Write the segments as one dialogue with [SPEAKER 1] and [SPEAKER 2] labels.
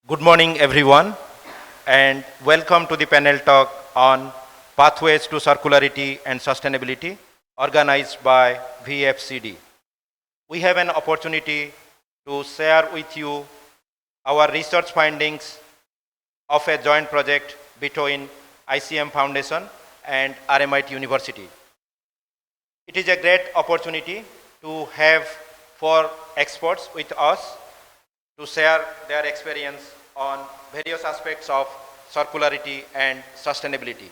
[SPEAKER 1] Good morning, everyone, and welcome to the panel talk on Pathways to Circularity and Sustainability, organized by VFCD. We have an opportunity to share with you our research findings of a joint project between ICM Foundation and RMIT University. It is a great opportunity to have 4 experts with us to share their experience on various aspects of circularity and sustainability.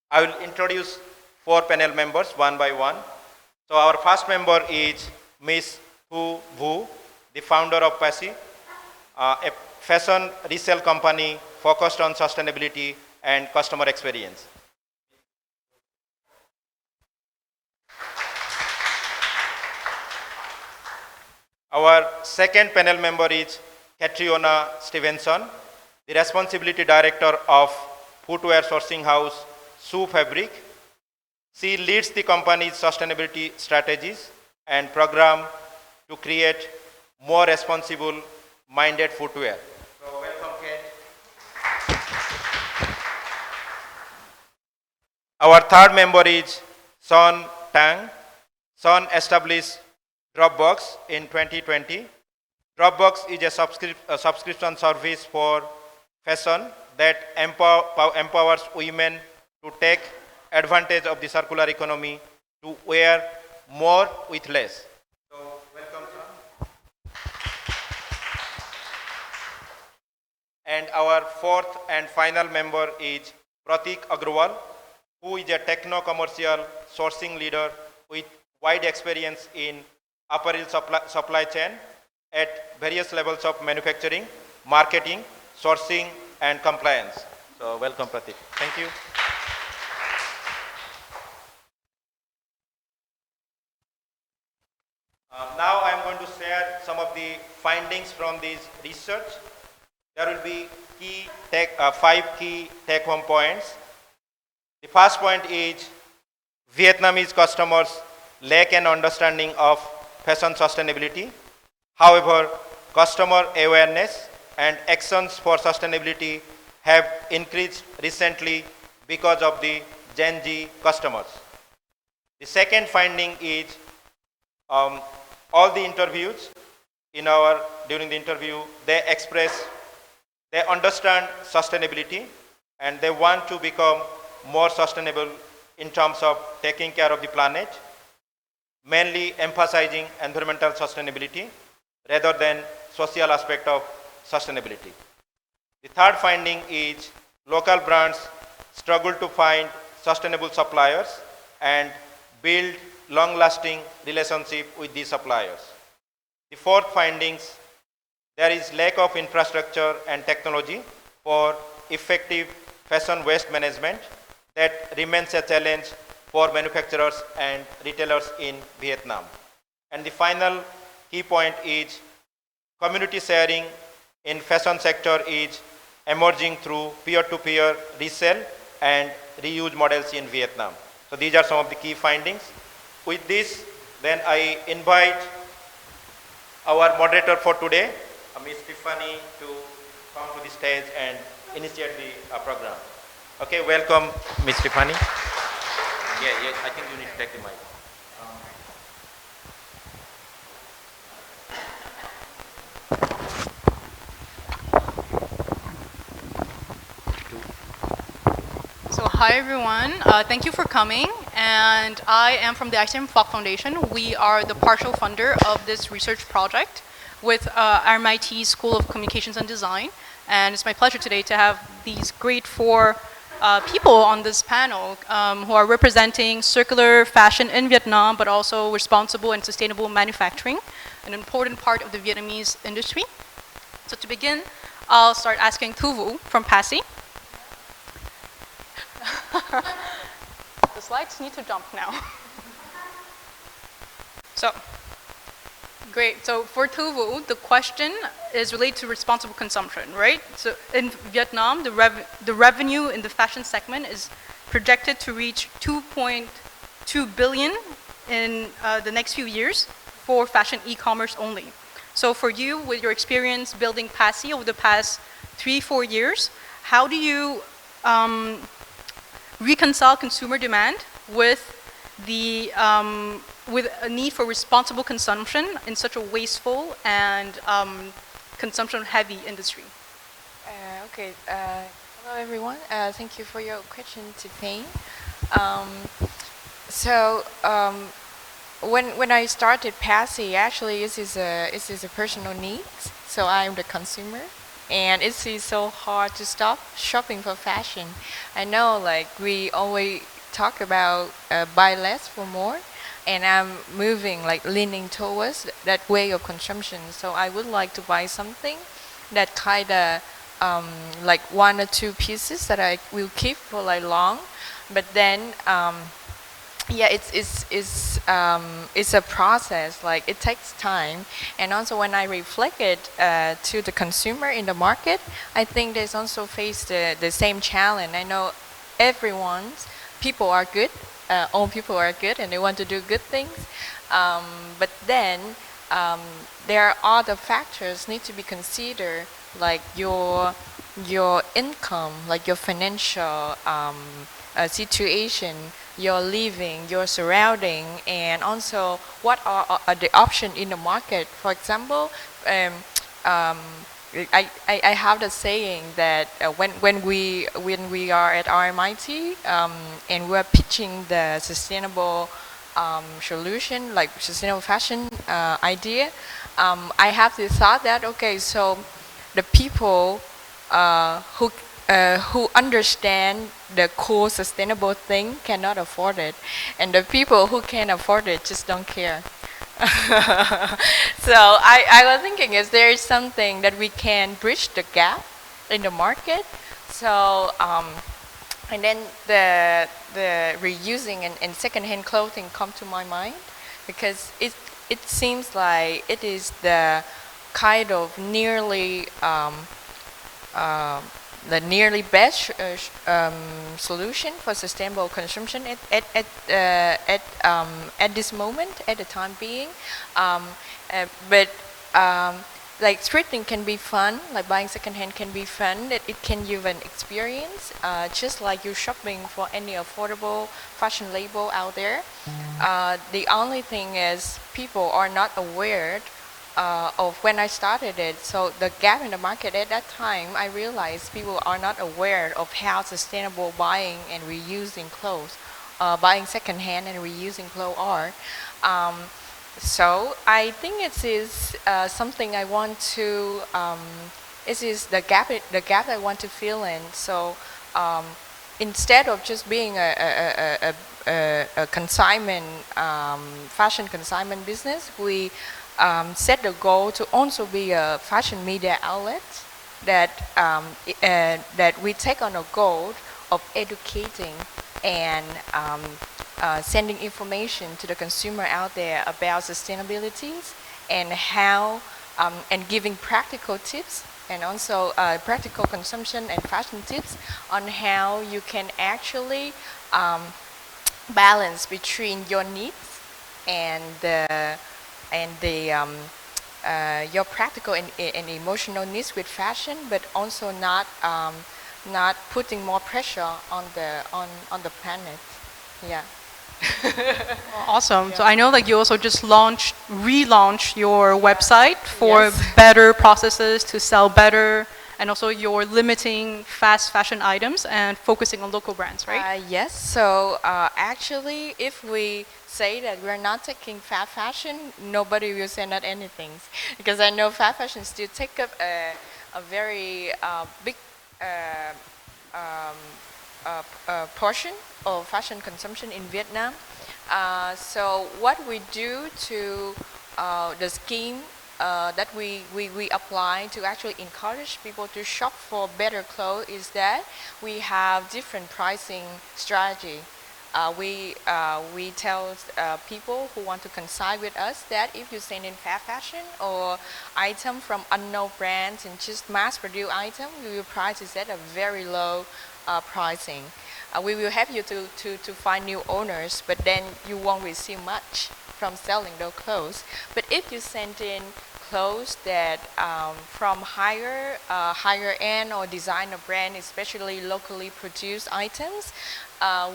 [SPEAKER 1] I will introduce 4 panel members one by one. So our first member is Ms. Thu Vu, the founder of Passy, a fashion resale company focused on sustainability and customer experience. Our second panel member is Catriona Stevenson, the responsibility director of footwear sourcing house Shoe Fabric. She leads the company's sustainability strategies and program to create more responsible minded footwear. So welcome, Kate. Our third member is Sean Tang. Sean established Dropbox in 2020. Dropbox is a subscription service for fashion that empowers women to take advantage of the circular economy to wear more with less. So, welcome, Sean. And our fourth and final member is Pratik Agrawal, who is a techno-commercial sourcing leader with wide experience in apparel supply chain at various levels of manufacturing, marketing, sourcing, and compliance. So welcome, Pratik. Thank you. Now I'm going to share some of the findings from this research. There will be 5 key take-home points. The first point is Vietnamese customers lack an understanding of fashion sustainability. However, customer awareness and actions for sustainability have increased recently because of the Gen Z customers. The second finding is all the interviews during the interview, they understand sustainability and they want to become more sustainable in terms of taking care of the planet, mainly emphasizing environmental sustainability rather than social aspect of sustainability. The third finding is local brands struggle to find sustainable suppliers and build long-lasting relationship with these suppliers. The fourth findings, there is lack of infrastructure and technology for effective fashion waste management that remains a challenge for manufacturers and retailers in Vietnam. And the final key point is community sharing in fashion sector is emerging through peer-to-peer resale and reuse models in Vietnam. So these are some of the key findings. With this, then I invite our moderator for today, Ms. Tiffany, to come to the stage and initiate the program. Okay, welcome, Ms. Tiffany. Yeah, I think you need to take the mic.
[SPEAKER 2] So hi everyone, thank you for coming, and I am from the ICM Foundation. We are the partial funder of this research project with RMIT School of Communications and Design, and it's my pleasure today to have these great 4 people on this panel who are representing circular fashion in Vietnam, but also responsible and sustainable manufacturing, an important part of the Vietnamese industry. So to begin, I'll start asking Thu Vu from Passy. The slides need to jump now. So, great. So for Thu Vu, the question is related to responsible consumption, right? So in Vietnam, the revenue in the fashion segment is projected to reach 2.2 billion in the next few years for fashion e-commerce only. So for you, with your experience building Passy over the past 3-4 years, how do you reconcile consumer demand with the with a need for responsible consumption in such a wasteful and consumption-heavy industry?
[SPEAKER 3] Okay. Hello, everyone. Thank you for your question, Tiffany. So when I started Passy, actually this is a personal need. So I'm the consumer, and it is so hard to stop shopping for fashion. I know, like, we always talk about buy less for more, and I'm moving, like, leaning towards that way of consumption. So I would like to buy something that kind of like 1 or 2 pieces that I will keep for like long, but then yeah, it's a process. Like, it takes time, and also when I reflect it to the consumer in the market, I think they also face the same challenge. I know people are good, all people are good, and they want to do good things, but then there are other factors need to be considered, like your income, like your financial situation, your living, your surrounding, and also what are the options in the market. For example, I have the saying that when we are at RMIT and we're pitching the sustainable solution, like sustainable fashion idea, I have the thought that, okay, so the people who understand the cool sustainable thing cannot afford it, and the people who can afford it just don't care. So I was thinking, is there something that we can bridge the gap in the market? So and then the reusing and secondhand clothing come to my mind, because it seems like it is the kind of nearly the nearly best solution for sustainable consumption at this moment, at the time being. But like, thrifting can be fun, like buying secondhand can be fun. It can give an experience, just like you shopping for any affordable fashion label out there. The only thing is people are not aware of when I started it. So the gap in the market at that time, I realized people are not aware of how sustainable buying and reusing clothes, buying secondhand and reusing clothes are. So I think it is something I want to. It is the gap I want to fill in. So instead of just being a consignment, fashion consignment business, we set the goal to also be a fashion media outlet that that we take on a goal of educating and sending information to the consumer out there about sustainability and how and giving practical tips and also practical consumption and fashion tips on how you can actually balance between your needs and your practical and emotional needs with fashion, but also not putting more pressure on the planet. Yeah.
[SPEAKER 2] Awesome. So I know, like, you also just relaunched your website for
[SPEAKER 3] Yes.
[SPEAKER 2] better processes to sell better, and also you're limiting fast fashion items and focusing on local brands, right?
[SPEAKER 3] Yes. So actually, if we say that we're not taking fast fashion, nobody will send out anything, because I know fast fashion still take up a very big portion of fashion consumption in Vietnam. So what we do to the scheme that we apply to actually encourage people to shop for better clothes is that we have different pricing strategy. We tell people who want to consign with us that if you send in fast fashion or item from unknown brands and just mass-produced item, we will price it at a very low pricing. We will help you to find new owners, but then you won't receive much from selling those clothes. But if you send in clothes that from higher end or designer brand, especially locally produced items,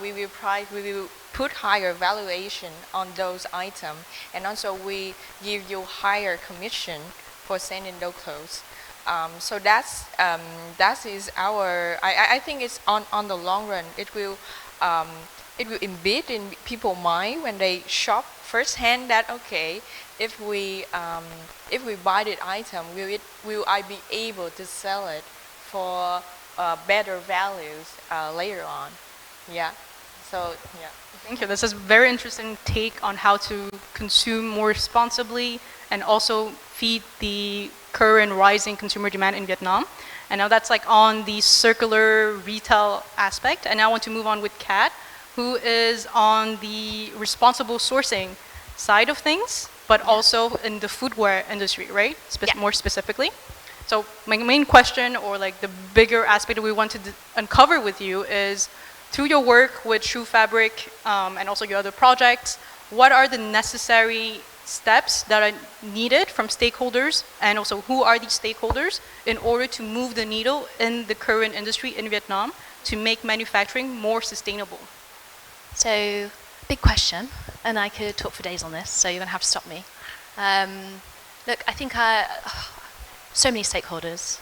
[SPEAKER 3] we will put higher valuation on those items, and also we give you higher commission for sending those clothes. So that is our. I think it's on the long run. It will embed in people's mind when they shop firsthand that okay, if we buy that item, will I be able to sell it for better values later on? Yeah. So yeah.
[SPEAKER 2] Thank you. This is a very interesting take on how to consume more responsibly and also feed the current rising consumer demand in Vietnam. And now that's like on the circular retail aspect. And now I want to move on with Kat, who is on the responsible sourcing side of things, but also in the footwear industry, right? More specifically. So my main question, or like the bigger aspect that we want to uncover with you, is through your work with True Fabric and also your other projects, what are the necessary steps that are needed from stakeholders, and also who are these stakeholders in order to move the needle in the current industry in Vietnam to make manufacturing more sustainable?
[SPEAKER 4] So, big question, and I could talk for days on this, so you're going to have to stop me. Look, I think so many stakeholders.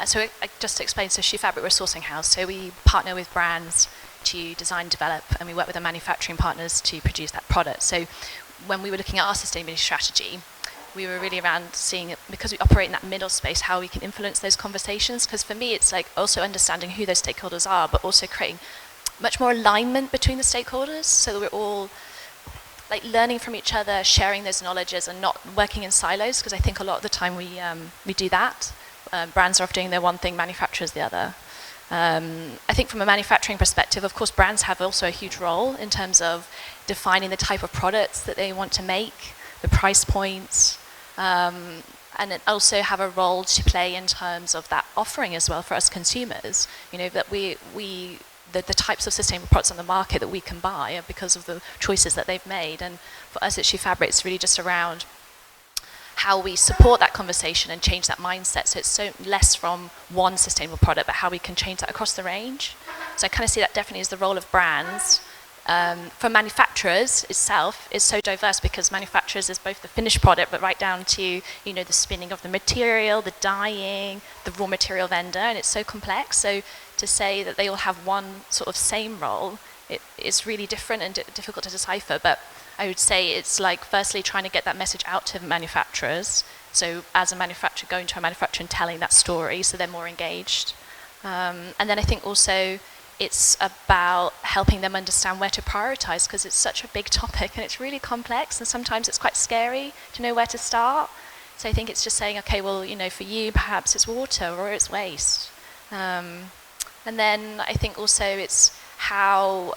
[SPEAKER 4] So just to explain, so Shoe Fabric, we're a sourcing house, so we partner with brands to design, develop, and we work with our manufacturing partners to produce that product. So when we were looking at our sustainability strategy, we were really around seeing, because we operate in that middle space, how we can influence those conversations. Because for me, it's like also understanding who those stakeholders are, but also creating much more alignment between the stakeholders so that we're all like learning from each other, sharing those knowledges and not working in silos, because I think a lot of the time we do that. Brands are off doing their one thing, manufacturers the other. I think from a manufacturing perspective, of course, brands have also a huge role in terms of defining the type of products that they want to make, the price points, and it also have a role to play in terms of that offering as well for us consumers. You know, that the types of sustainable products on the market that we can buy are because of the choices that they've made. And for us at Shoe Fabric, it's really just around how we support that conversation and change that mindset. So it's so less from one sustainable product, but how we can change that across the range. So I kind of see that definitely as the role of brands. For manufacturers itself is so diverse, because manufacturers is both the finished product, but right down to, you know, the spinning of the material, the dyeing, the raw material vendor, and it's so complex. So to say that they all have one sort of same role, it's really different and difficult to decipher. But I would say it's like firstly trying to get that message out to manufacturers. So as a manufacturer, going to a manufacturer and telling that story so they're more engaged. And then I think also it's about helping them understand where to prioritize, because it's such a big topic and it's really complex, and sometimes it's quite scary to know where to start. So I think it's just saying, okay, well, you know, for you, perhaps it's water or it's waste. And then I think also it's how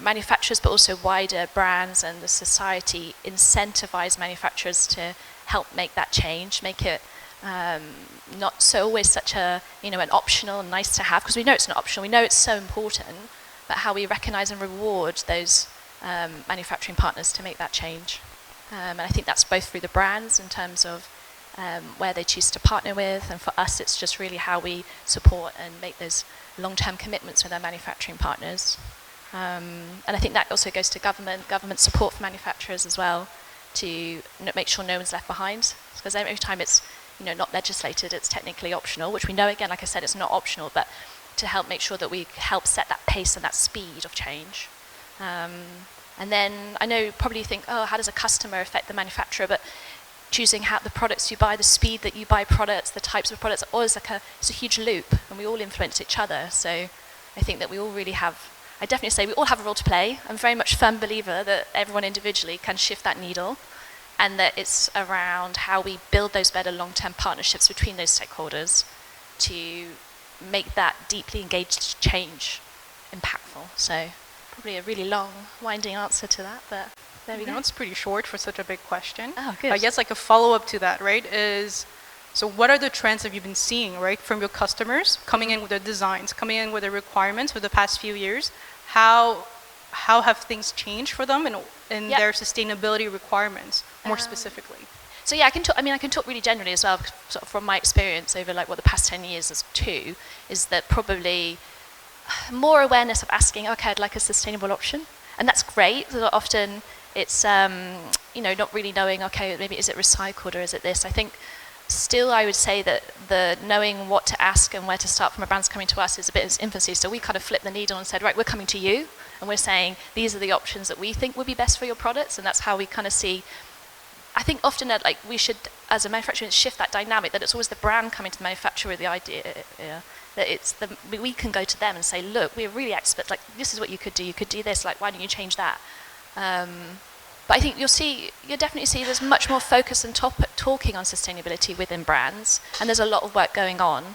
[SPEAKER 4] manufacturers, but also wider brands and the society, incentivize manufacturers to help make that change, make it not so always such a, you know, an optional and nice to have, because we know it's not optional, we know it's so important, but how we recognize and reward those manufacturing partners to make that change. And I think that's both through the brands in terms of where they choose to partner with, and for us it's just really how we support and make those long-term commitments with our manufacturing partners. And I think that also goes to government support for manufacturers as well, to make sure no one's left behind, because every time it's, you know, not legislated, it's technically optional, which we know, again, like I said, it's not optional, but to help make sure that we help set that pace and that speed of change. And then I know you probably think, oh, how does a customer affect the manufacturer? But choosing how the products you buy, the speed that you buy products, the types of products, always it's a huge loop, and we all influence each other. So I think that we all really have, I definitely say we all have a role to play. I'm very much a firm believer that everyone individually can shift that needle, and that it's around how we build those better long-term partnerships between those stakeholders to make that deeply engaged change impactful. So probably a really long, winding answer to that, but there we go.
[SPEAKER 2] It's pretty short for such a big question.
[SPEAKER 4] Oh, good.
[SPEAKER 2] I guess like a follow-up to that, right, is, so what are the trends that you've been seeing, right, from your customers coming in with their designs, coming in with their requirements for the past few years? How have things changed for them in their sustainability requirements, more specifically?
[SPEAKER 4] So yeah, I can talk really generally as well, sort of from my experience over like what the past 10 years is too, is that probably more awareness of asking, okay, I'd like a sustainable option. And that's great. So often it's, not really knowing, okay, maybe is it recycled or is it this? I think still I would say that the knowing what to ask and where to start from a brand's coming to us is a bit in its infancy. So we kind of flipped the needle and said, right, we're coming to you. And we're saying, these are the options that we think would be best for your products. And that's how we kind of see, I think often that like we should, as a manufacturer, shift that dynamic, that it's always the brand coming to the manufacturer with the idea, that it's we can go to them and say, look, we're really experts, like this is what you could do this, like why don't you change that? But I think you'll definitely see there's much more focus and talking on sustainability within brands, and there's a lot of work going on.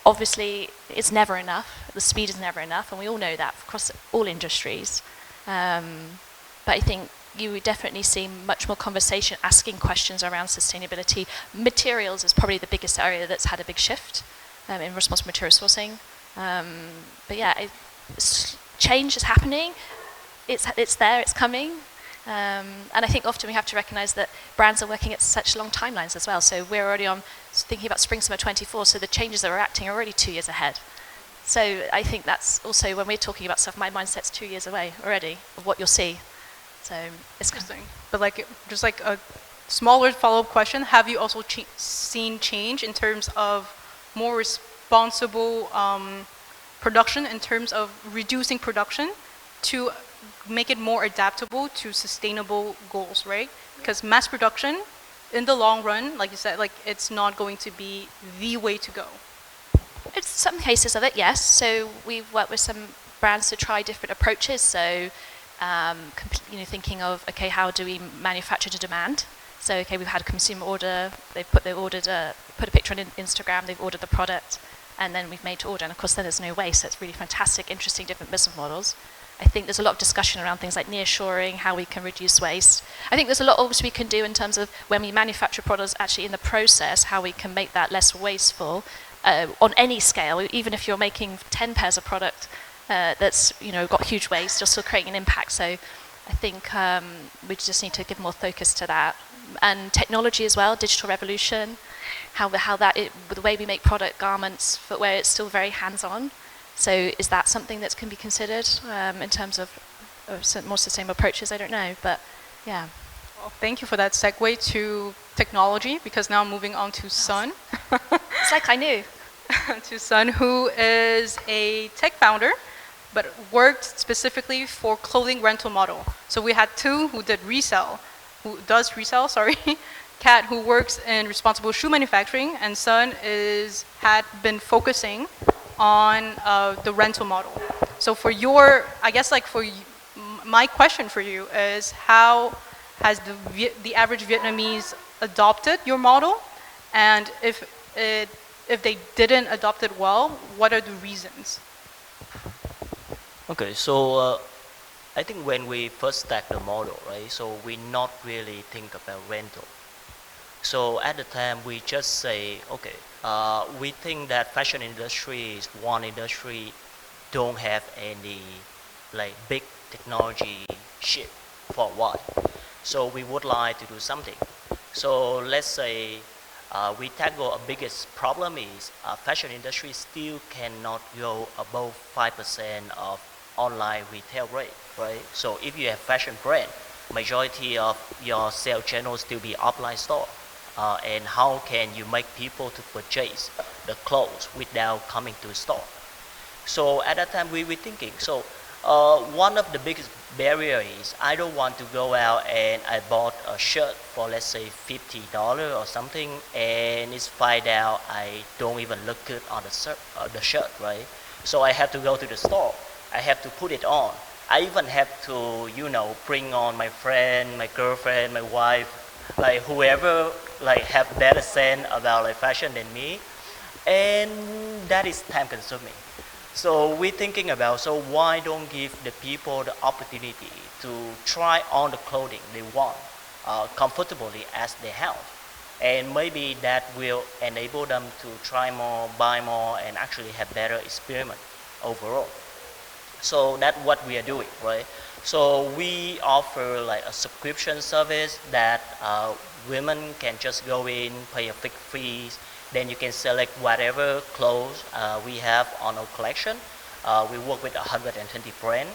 [SPEAKER 4] Obviously, it's never enough, the speed is never enough, and we all know that across all industries. But I think you would definitely see much more conversation, asking questions around sustainability. Materials is probably the biggest area that's had a big shift in responsible material sourcing. But yeah, change is happening. It's there, it's coming. And I think often we have to recognise that brands are working at such long timelines as well. So we're already on thinking about spring summer 24. So the changes that we're acting are already 2 years ahead. So I think that's also when we're talking about stuff, my mindset's 2 years away already of what you'll see. So it's
[SPEAKER 2] Interesting. But like, just like a smaller follow-up question, have you also seen change in terms of more responsible production, in terms of reducing production to make it more adaptable to sustainable goals, right? Because mass production, in the long run, like you said, like it's not going to be the way to go.
[SPEAKER 4] It's some cases of it, yes. So we've worked with some brands to try different approaches. So, thinking of, okay, how do we manufacture to demand? So, okay, we've had a consumer order. They've put a picture on Instagram. They've ordered the product, and then we've made to order. And of course, then there's no waste. So it's really fantastic, interesting, different business models. I think there's a lot of discussion around things like nearshoring, how we can reduce waste. I think there's a lot obviously we can do in terms of when we manufacture products, actually in the process, how we can make that less wasteful on any scale. Even if you're making 10 pairs of product that's got huge waste, you're still creating an impact. So I think we just need to give more focus to that. And technology as well, digital revolution, the way we make product, garments, footwear, it's still very hands-on. So is that something that can be considered in terms of more sustainable approaches? I don't know, but yeah.
[SPEAKER 2] Well, thank you for that segue to technology, because now I'm moving on to Sun.
[SPEAKER 4] It's like I knew.
[SPEAKER 2] To Sun, who is a tech founder, but worked specifically for clothing rental model. So we had Tu, who does resell, Kat, who works in responsible shoe manufacturing, and Sun had been focusing on the rental model. So for my question for you is, how has the average Vietnamese adopted your model? And if they didn't adopt it well, what are the reasons?
[SPEAKER 5] Okay, so I think when we first start the model, right, so we not really think about rental. So at the time we just say, okay, we think that fashion industry is one industry don't have any like big technology shift for what. So we would like to do something. So let's say we tackle a biggest problem is fashion industry still cannot go above 5% of online retail rate, right? So if you have fashion brand, majority of your sales channels still be offline store. And how can you make people to purchase the clothes without coming to the store? So at that time we were thinking, so one of the biggest barriers is I don't want to go out and I bought a shirt for let's say $50 or something, and it's find out I don't even look good on the shirt, right? So I have to go to the store. I have to put it on. I even have to, bring on my friend, my girlfriend, my wife, like whoever like have better sense about like fashion than me, and that is time consuming. So we're thinking about, so why don't give the people the opportunity to try on the clothing they want comfortably as they have, and maybe that will enable them to try more, buy more, and actually have better experience overall. So that's what we are doing, right? So we offer like a subscription service that women can just go in, pay a fixed fee, then you can select whatever clothes we have on our collection. We work with 120 brands,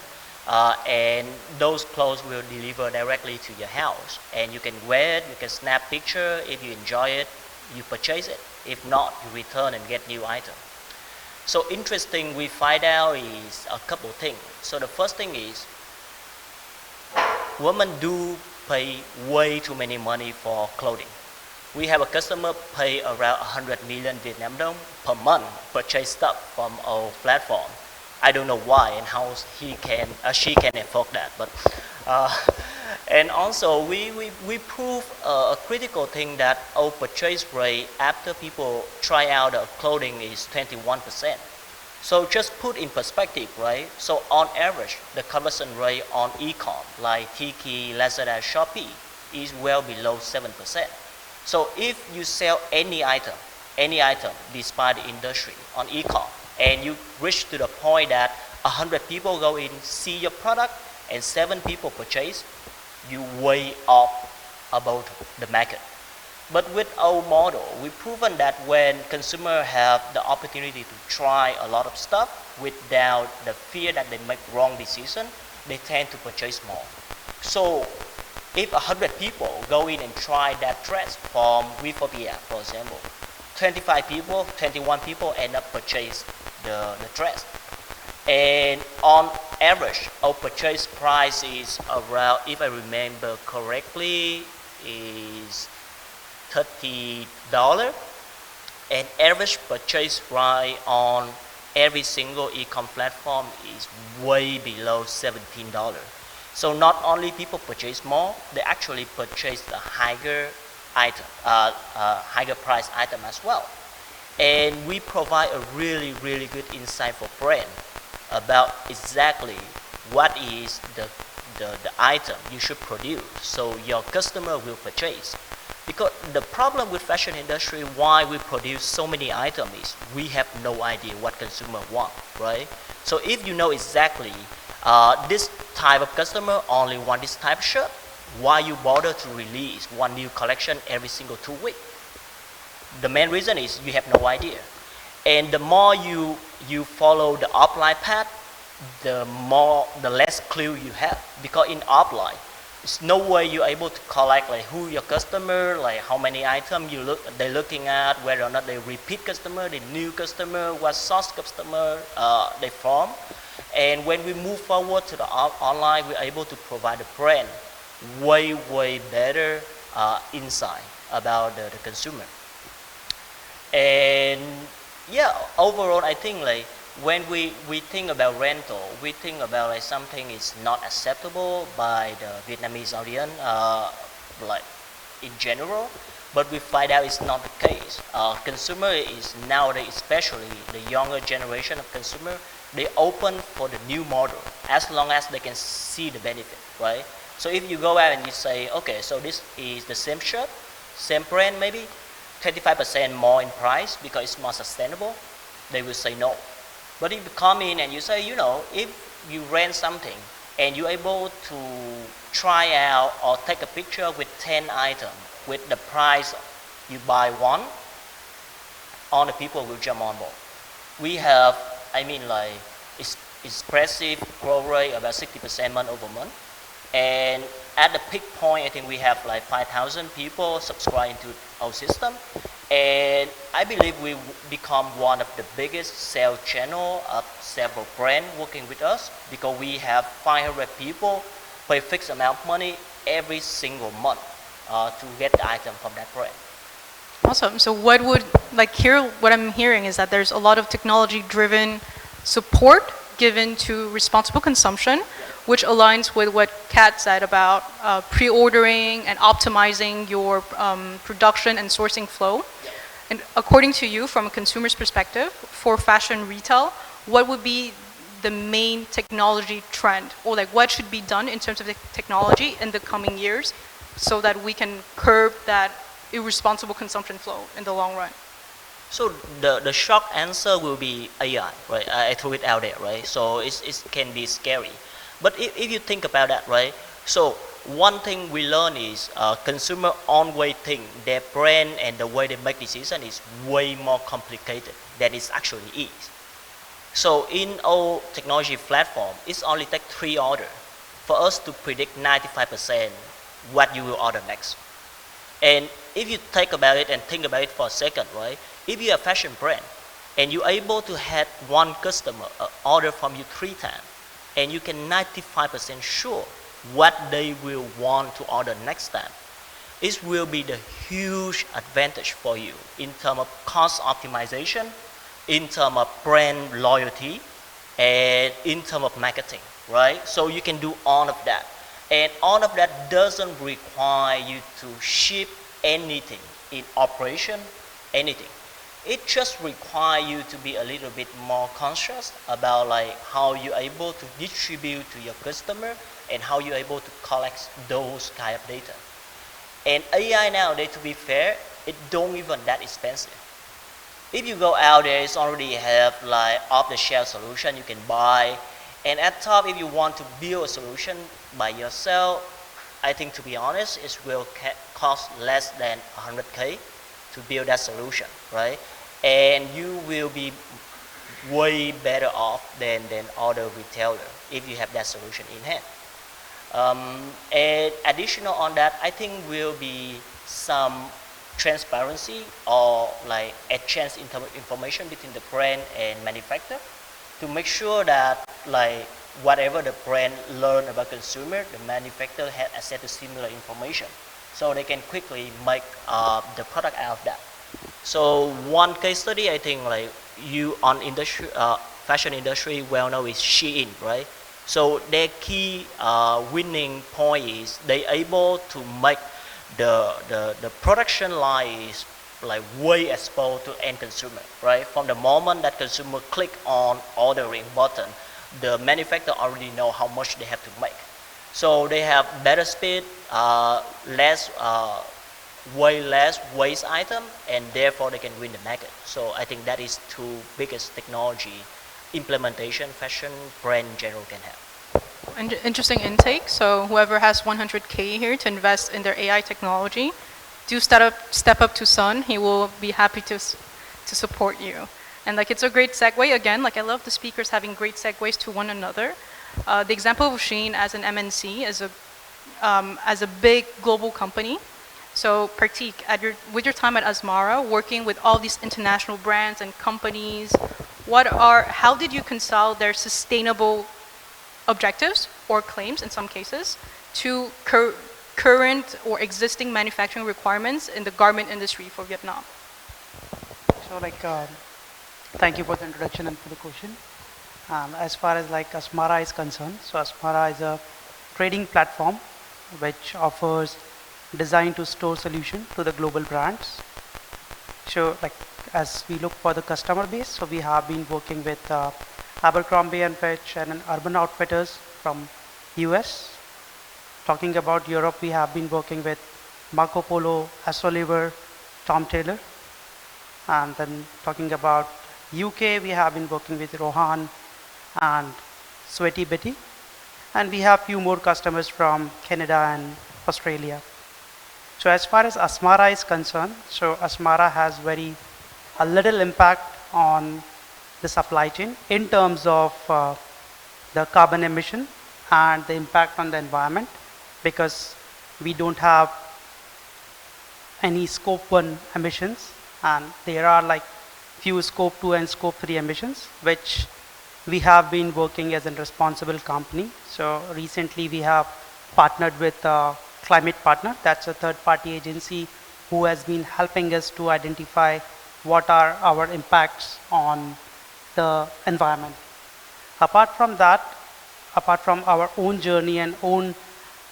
[SPEAKER 5] and those clothes will deliver directly to your house, and you can wear it, you can snap picture. If you enjoy it, you purchase it. If not, you return and get new item. So interesting, we find out is a couple things. So the first thing is, women do pay way too many money for clothing. We have a customer pay around 100 million Vietnam dong per month purchase stuff from our platform. I don't know why and how she can afford that, but and also we prove a critical thing that our purchase rate after people try out the clothing is 21%. So just put in perspective, right? So on average, the conversion rate on e-com like Tiki, Lazada, Shopee is well below 7%. So if you sell any item despite the industry on e-com, and you reach to the point that 100 people go in, see your product, and 7 people purchase, you way up above the market. But with our model, we've proven that when consumers have the opportunity to try a lot of stuff without the fear that they make wrong decision, they tend to purchase more. So if 100 people go in and try that dress from Wifopia, for example, 21 people end up purchase the dress. And on average, our purchase price is around, if I remember correctly, is $30. And average purchase price on every single e-com platform is way below $17. So not only people purchase more, they actually purchase the higher item, higher price item as well. And we provide a really, really good insight for brand about exactly what is the item you should produce so your customer will purchase. Because the problem with fashion industry, why we produce so many items is we have no idea what consumer want, right? So if you know exactly this type of customer only want this type of shirt, why you bother to release one new collection every single 2 weeks? The main reason is you have no idea. And the more you follow the offline path, the less clue you have. Because in offline, there's no way you're able to collect like who your customer, like how many items they're looking at, whether or not they repeat customer, the new customer, what source customer they from. And when we move forward to the online, we're able to provide the brand way better insight about the consumer. And yeah, overall, I think like when we think about rental, we think about like something is not acceptable by the Vietnamese audience, like in general. But we find out it's not the case. Consumer is nowadays, especially the younger generation of consumer, they open for the new model as long as they can see the benefit, right? So if you go out and you say, okay, so this is the same shirt, same brand maybe, 25% more in price because it's more sustainable, they will say no. But if you come in and you say, you know, if you rent something and you're able to try out or take a picture with 10 items with the price you buy one, all the people will jump on board. We have, I mean, like, expressive growth rate about 60% month over month. And at the peak point, I think we have like 5,000 people subscribing to our system. And I believe we become one of the biggest sales channel of several brands working with us because we have 500 people pay fixed amount of money every single month to get the item from that brand.
[SPEAKER 2] Awesome. So what I'm hearing is that there's a lot of technology-driven support given to responsible consumption, which aligns with what Kat said about pre-ordering and optimizing your production and sourcing flow. And according to you, from a consumer's perspective, for fashion retail, what would be the main technology trend, or like what should be done in terms of the technology in the coming years so that we can curb that irresponsible consumption flow in the long run?
[SPEAKER 5] So the short answer will be AI, right? I threw it out there, right? So it can be scary. But if you think about that, right? So one thing we learn is consumer always think their brand and the way they make decision is way more complicated than it actually is. So in our technology platform, it's only take 3 orders for us to predict 95% what you will order next. And if you think about it and think about it for a second, right? If you're a fashion brand and you're able to have one customer order from you 3 times, and you can 95% sure what they will want to order next time, it will be the huge advantage for you in terms of cost optimization, in terms of brand loyalty, and in terms of marketing, right? So you can do all of that. And all of that doesn't require you to ship anything in operation, anything. It just requires you to be a little bit more conscious about like how you're able to distribute to your customer and how you're able to collect those kind of data. And AI nowadays, to be fair, it don't even that expensive. If you go out there, it's already have like off-the-shelf solution you can buy. And at top, if you want to build a solution by yourself, I think to be honest, it will cost less than 100K to build that solution, right? And you will be way better off than other retailer if you have that solution in hand. And additional on that, I think will be some transparency or like exchange information between the brand and manufacturer to make sure that like whatever the brand learn about consumer, the manufacturer has access to similar information, so they can quickly make the product out of that. So one case study, I think like you on industry, fashion industry well known is Shein, right? So their key winning point is they able to make the production line is like way exposed to end consumer, right? From the moment that consumer click on ordering button, the manufacturer already know how much they have to make. So they have better speed, way less waste item, and therefore they can win the market. So I think that is 2 biggest technology implementation fashion brand in general can have.
[SPEAKER 2] Interesting intake. So whoever has 100K here to invest in their AI technology, do step up to Sun. He will be happy to support you. And like it's a great segue again. Like I love the speakers having great segues to one another. The example of Shein as an MNC, as a big global company. So Pratik, with your time at Asmara, working with all these international brands and companies, how did you reconcile their sustainable objectives or claims in some cases to current or existing manufacturing requirements in the garment industry for Vietnam?
[SPEAKER 6] So like, thank you for the introduction and for the question. As far as like Asmara is concerned, so Asmara is a trading platform which offers design to store solution to the global brands. So like as we look for the customer base, so we have been working with Abercrombie and Fitch and Urban Outfitters from US. Talking about Europe, we have been working with Marco Polo, S. Oliver, Tom Taylor. And then talking about UK, we have been working with Rohan and Sweaty Betty. And we have few more customers from Canada and Australia. So as far as Asmara is concerned, so Asmara has a little impact on the supply chain in terms of the carbon emission and the impact on the environment, because we don't have any scope 1 emissions, and there are like few scope 2 and scope 3 emissions, which we have been working as a responsible company. So recently we have partnered with Climate Partner. That's a third-party agency who has been helping us to identify what are our impacts on the environment. Apart from that, apart from our own journey and own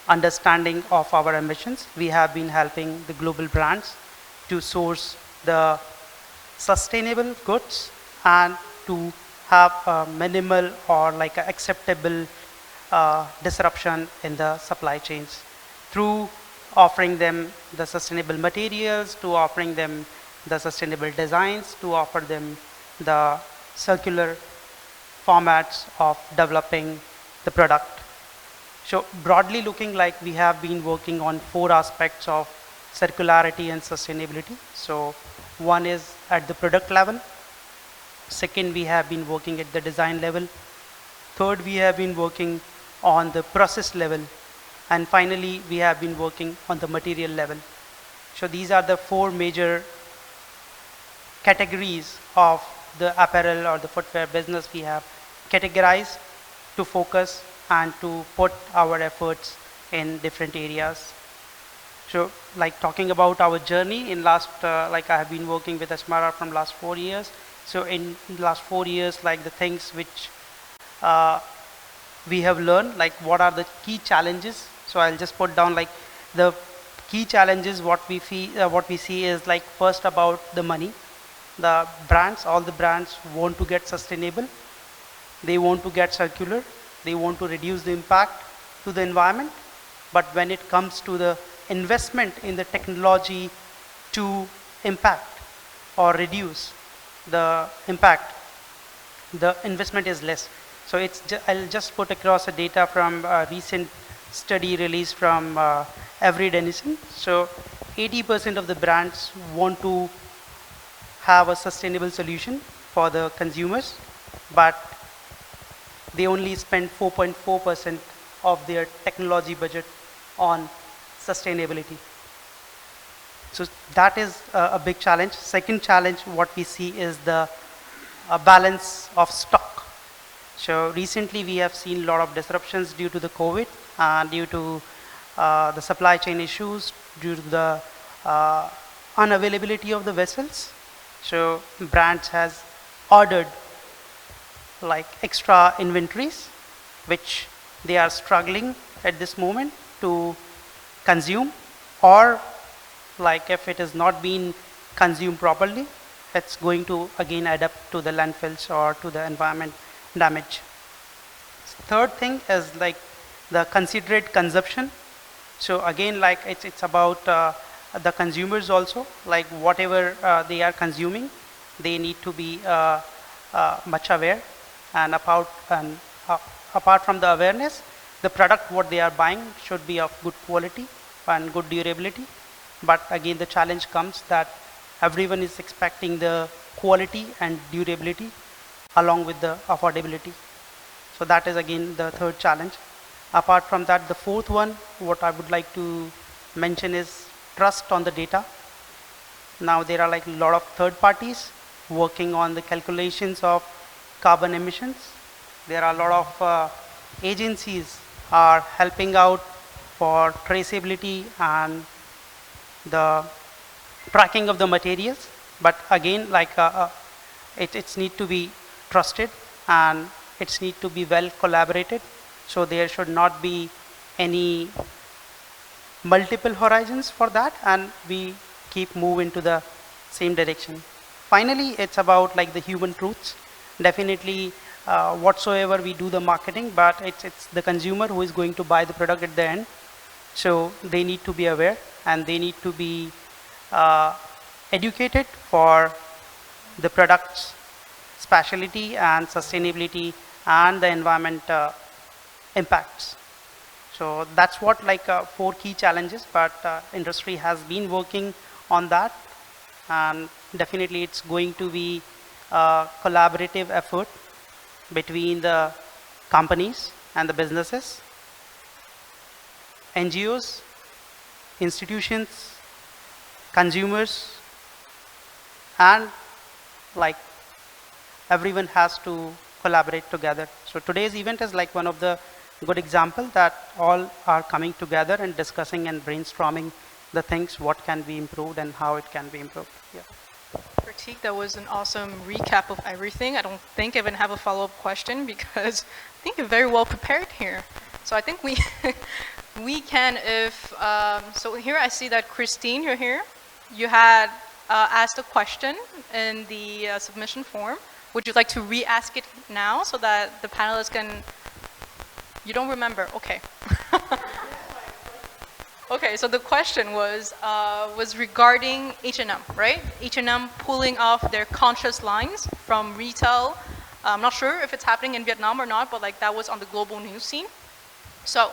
[SPEAKER 6] understanding of our emissions, we have been helping the global brands to source the sustainable goods and to have a minimal or like a acceptable disruption in the supply chains through offering them the sustainable materials, to offering them the sustainable designs, to offer them the circular formats of developing the product. So broadly looking, like we have been working on 4 aspects of circularity and sustainability. So one is at the product level. Second, we have been working at the design level. Third, we have been working on the process level. And finally, we have been working on the material level. So these are the 4 major categories of the apparel or the footwear business we have categorized to focus and to put our efforts in different areas. So like talking about our journey in last, like I have been working with Asmara from last 4 years. So in last 4 years, like the things which we have learned, like what are the key challenges. So I'll just put down like the key challenges what we see is like first about the money. The brands, all the brands want to get sustainable. They want to get circular. They want to reduce the impact to the environment. But when it comes to the investment in the technology to impact or reduce the impact, the investment is less. So I'll just put across a data from a recent study released from Every Denizen. So 80% of the brands want to have a sustainable solution for the consumers, but they only spend 4.4% of their technology budget on sustainability. So that is a big challenge. Second challenge what we see is the balance of stock. So recently we have seen a lot of disruptions due to the COVID and due to the supply chain issues, due to the unavailability of the vessels. So brands has ordered like extra inventories, which they are struggling at this moment to consume, or like if it is not being consumed properly, it's going to again add up to the landfills or to the environment damage. Third thing is like the considerate consumption. So again, like it's about the consumers also, like whatever they are consuming, they need to be much aware, and apart from the awareness, the product what they are buying should be of good quality and good durability. But again, the challenge comes that everyone is expecting the quality and durability along with the affordability. So that is again the third challenge. Apart from that, the fourth one, what I would like to mention is trust on the data. Now there are like a lot of third parties working on the calculations of carbon emissions. There are a lot of agencies are helping out for traceability and the tracking of the materials. But again, like it's need to be trusted and it's need to be well collaborated. So there should not be any multiple horizons for that, and we keep moving to the same direction. Finally, it's about like the human truths. Definitely whatsoever we do the marketing, but it's the consumer who is going to buy the product at the end. So they need to be aware and they need to be educated for the product's specialty and sustainability and the environment impacts. So that's what like 4 key challenges, but industry has been working on that, and definitely it's going to be a collaborative effort between the companies and the businesses, NGOs, institutions, consumers, and like everyone has to collaborate together. So today's event is like one of the good example that all are coming together and discussing and brainstorming the things what can be improved and how it can be improved. Yeah.
[SPEAKER 2] Pratik, that was an awesome recap of everything. I don't think I even have a follow-up question because I think you're very well prepared here. So I think we we can, if so here I see that Christine, you're here. You had asked a question in the submission form. Would you like to re-ask it now so that the panelists can? You don't remember? Okay. Okay, so the question was regarding H&M, right? H&M pulling off their conscious lines from retail. I'm not sure if it's happening in Vietnam or not, but like that was on the global news scene. So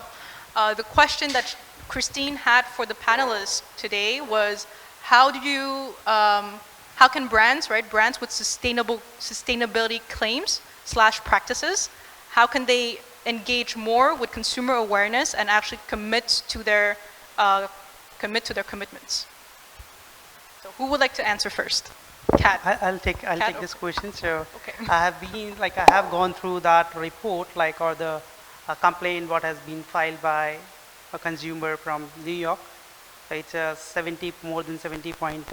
[SPEAKER 2] the question that Christine had for the panelists today was, how can brands, right, brands with sustainability claims / practices, how can they engage more with consumer awareness and actually commit to their commitments? So who would like to answer first? Kat.
[SPEAKER 6] I'll take
[SPEAKER 2] Kat,
[SPEAKER 6] this question. So
[SPEAKER 2] Okay.
[SPEAKER 6] I have gone through that report, or the complaint what has been filed by a consumer from New York. It's a more than 70-point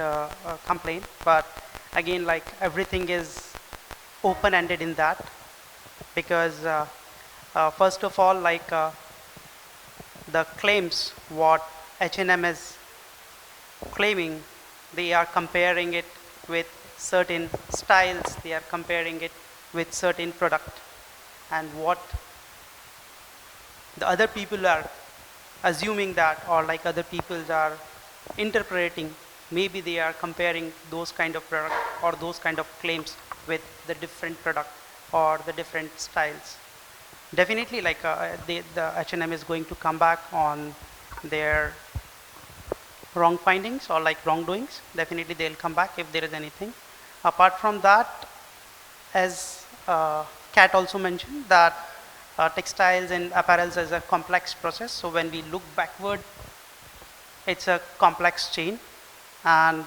[SPEAKER 6] complaint. But again, everything is open-ended in that, because first of all, the claims what H&M is claiming, they are comparing it with certain styles, they are comparing it with certain product, and what the other people are assuming that, or other people are interpreting, maybe they are comparing those kind of product or those kind of claims with the different product or the different styles. Definitely, the H&M is going to come back on their wrong findings or wrongdoings. Definitely they'll come back if there is anything. Apart from that, as Kat also mentioned, that textiles and apparels is a complex process. So when we look backward, it's a complex chain. And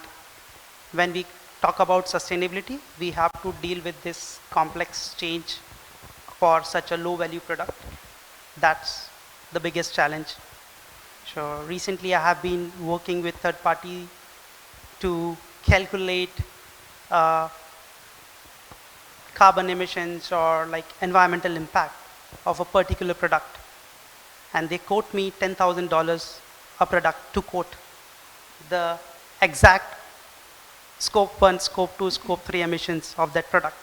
[SPEAKER 6] when we talk about sustainability, we have to deal with this complex change for such a low value product. That's the biggest challenge. So recently I have been working with third party to calculate carbon emissions or environmental impact of a particular product. And they quote me $10,000 a product to quote the exact scope 1, scope 2, scope 3 emissions of that product.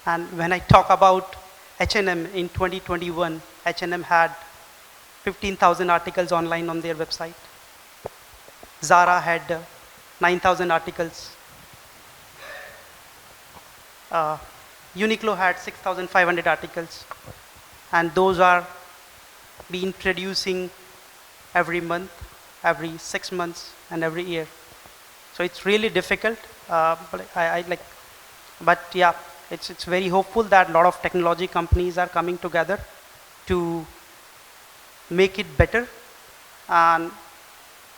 [SPEAKER 6] And when I talk about H&M in 2021, H&M had 15,000 articles online on their website. Zara had 9,000 articles. Uniqlo had 6,500 articles. And those are being producing every month, every 6 months, and every year. So it's really difficult. But yeah, it's very hopeful that a lot of technology companies are coming together to make it better and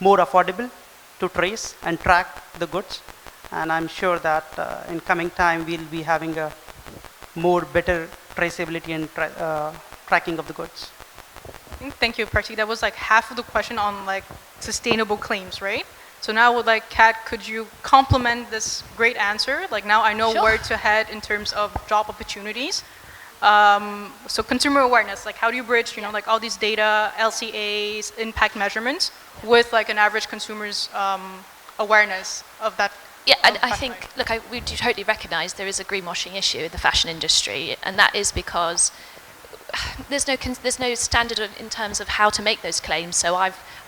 [SPEAKER 6] more affordable to trace and track the goods. And I'm sure that in coming time we'll be having a more better traceability and tracking of the goods.
[SPEAKER 2] Thank you, Pratik. That was half of the question on sustainable claims, right? So now with Kat, could you complement this great answer? Now I know
[SPEAKER 4] Sure.
[SPEAKER 2] where to head in terms of job opportunities. So consumer awareness, how do you bridge, all these data, LCAs, impact measurements with an average consumer's awareness of that?
[SPEAKER 4] Yeah, and I think, we do totally recognise there is a greenwashing issue in the fashion industry, and that is because there's no standard in terms of how to make those claims. So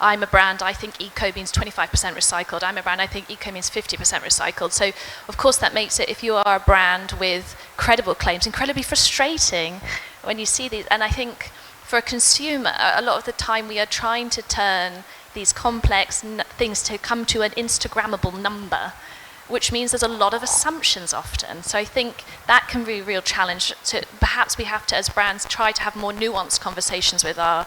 [SPEAKER 4] I'm a brand, I think eco means 25% recycled. I'm a brand, I think eco means 50% recycled. So of course that makes it, if you are a brand with credible claims, incredibly frustrating when you see these. And I think for a consumer, a lot of the time we are trying to turn these complex things to come to an Instagrammable number, which means there's a lot of assumptions often. So I think that can be a real challenge. Perhaps we have to, as brands, try to have more nuanced conversations with our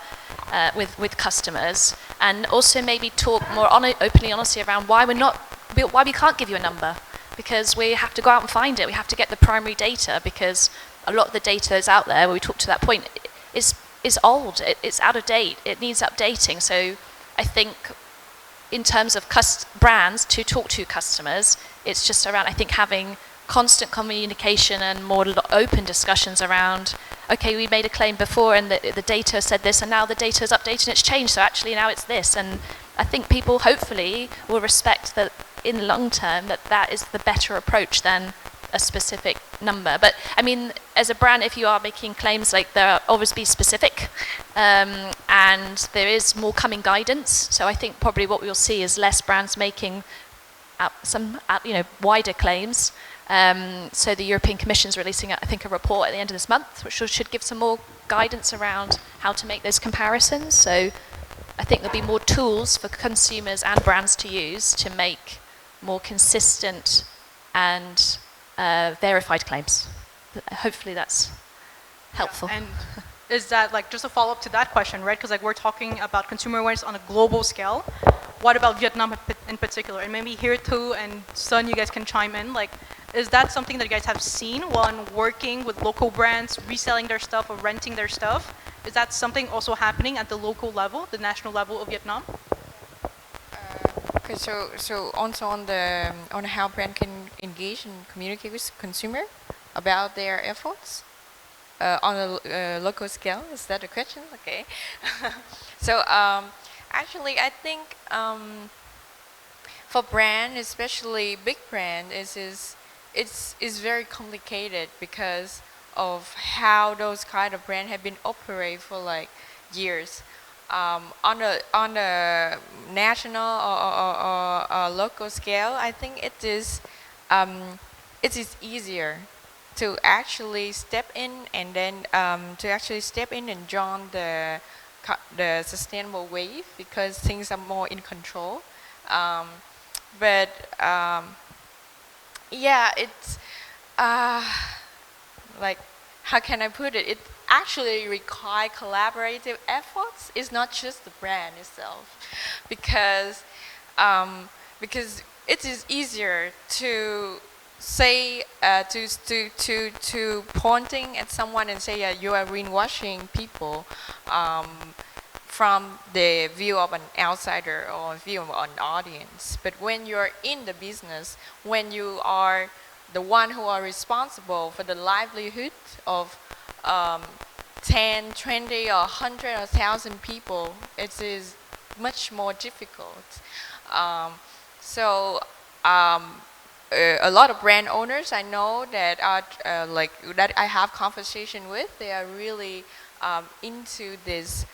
[SPEAKER 4] with customers, and also maybe talk more openly, honestly around why we can't give you a number, because we have to go out and find it. We have to get the primary data, because a lot of the data is out there. Where we talked to that point, is old. It's out of date. It needs updating. So I think, in terms of brands to talk to customers, it's just around, I think, having constant communication and more open discussions around, okay, we made a claim before and the data said this, and now the data is updated and it's changed, so actually now it's this. And I think people hopefully will respect that in the long term that is the better approach than a specific number. But I mean, as a brand, if you are making claims, there are always be specific, and there is more coming guidance. So I think probably what we'll see is less brands making some wider claims, So the European Commission is releasing, I think, a report at the end of this month, which should give some more guidance around how to make those comparisons. So I think there'll be more tools for consumers and brands to use to make more consistent and verified claims. Hopefully that's helpful.
[SPEAKER 2] Yeah, and is that, like, just a follow-up to that question, right? Because, like, we're talking about consumer awareness on a global scale. What about Vietnam in particular? And maybe here too, and Sun, you guys can chime in. Like, is that something that you guys have seen when working with local brands, reselling their stuff or renting their stuff? Is that something also happening at the local level, the national level of Vietnam?
[SPEAKER 3] Okay, so also on how brand can engage and communicate with consumer about their efforts on a local scale. Is that a question? Okay. So actually, I think for brand, especially big brand, it's very complicated because of how those kind of brand have been operate for like years. On a national or local scale, I think it is easier to actually step in and then and join the sustainable wave because things are more in control. Yeah, it's like, how can I put it? It actually requires collaborative efforts. It's not just the brand itself, because it is easier to say to pointing at someone and say, yeah, you are greenwashing people from the view of an outsider or view of an audience. But when you're in the business, when you are the one who are responsible for the livelihood of 10, 20, or 100 or 1,000 people, it is much more difficult. A lot of brand owners I know that are that I have conversation with, they are really into this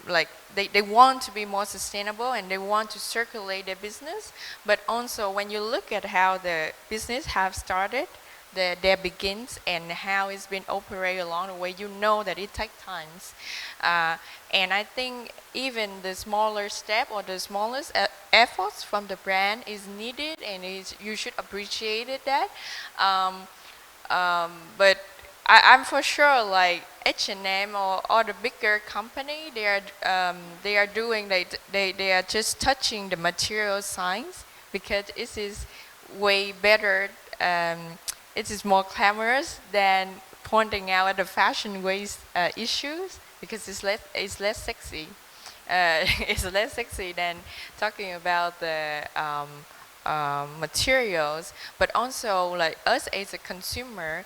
[SPEAKER 3] like they want to be more sustainable and they want to circulate their business. But also when you look at how the business have started, their begins and how it's been operated along the way, you know that it takes times. And I think even the smaller step or the smallest efforts from the brand is needed, and you should appreciate it that. But I'm for sure like H&M or the bigger company, they are doing they are just touching the material science because it is way better. It is more glamorous than pointing out at the fashion waste issues because it's less sexy. It's less sexy than talking about the materials, but also like us as a consumer.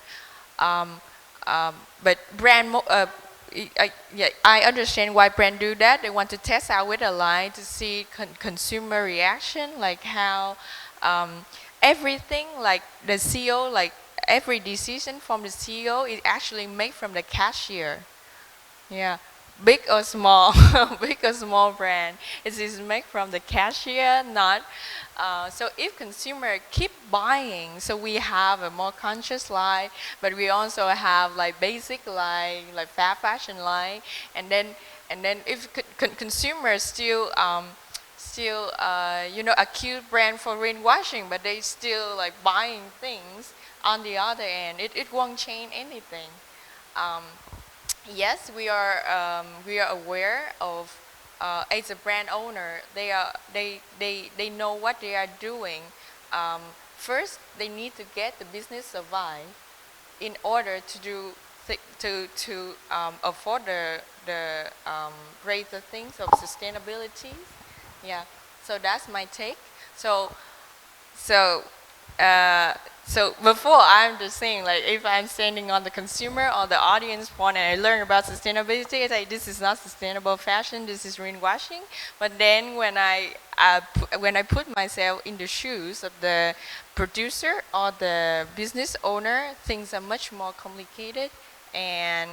[SPEAKER 3] But brand, I understand why brand do that. They want to test out with a line to see consumer reaction, like how everything, like the CEO, like every decision from the CEO is actually made from the cashier. Yeah, big or small, big or small brand, it is made from the cashier, not. So if consumer keep buying, so we have a more conscious line, but we also have like basic line, like fast fashion line, and then if consumers still accuse brand for greenwashing, but they still like buying things. On the other end, it won't change anything. Yes, we are aware of. As a brand owner, they know what they are doing. First, they need to get the business survive in order to afford the greater things of sustainability. Yeah, so that's my take. So before, I'm just saying, like, if I'm standing on the consumer or the audience point and I learn about sustainability, I say this is not sustainable fashion, this is greenwashing. But then when I put myself in the shoes of the producer or the business owner, things are much more complicated, and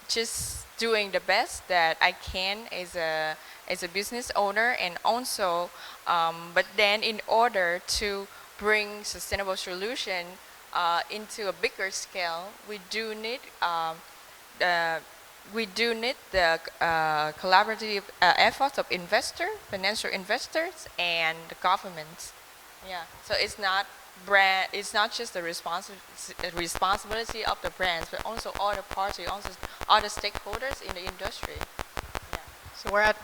[SPEAKER 3] just doing the best that I can as a business owner, and also, but then in order to bring sustainable solution into a bigger scale, we do need the collaborative efforts of financial investors, and the governments. Yeah. So it's not it's not just the responsibility of the brands, but also all the parties, also all the stakeholders in the industry. Yeah.
[SPEAKER 2] So we're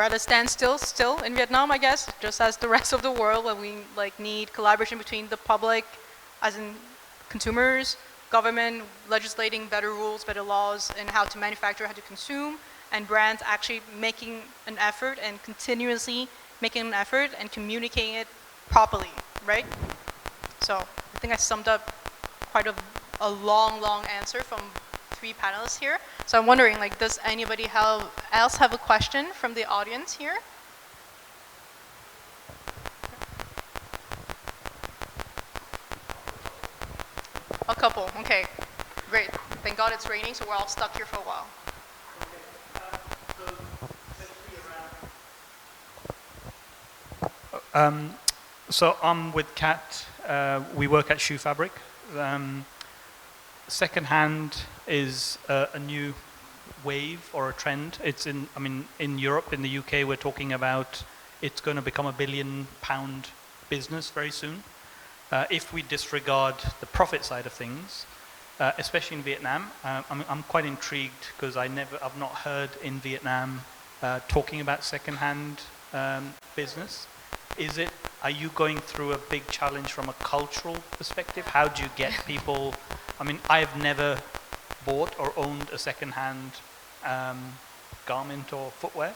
[SPEAKER 2] at a standstill still in Vietnam, I guess, just as the rest of the world, where we like need collaboration between the public, as in consumers, government legislating better rules, better laws in how to manufacture, how to consume, and brands actually making an effort and continuously making an effort and communicating it properly, right? So I think I summed up quite a long answer from 3 panelists here. So I'm wondering, like, does anybody else have a question from the audience here? A couple, okay, great. Thank God it's raining, so we're all stuck here for a while.
[SPEAKER 7] So I'm with Kat. We work at Shoe Fabric. Secondhand is a new wave or a trend. It's in Europe, in the UK, we're talking about it's going to become £1 billion business very soon. If we disregard the profit side of things, especially in Vietnam, I'm quite intrigued because I've not heard in Vietnam talking about secondhand business. Are you going through a big challenge from a cultural perspective? How do you get people? I've never bought or owned a secondhand garment or footwear.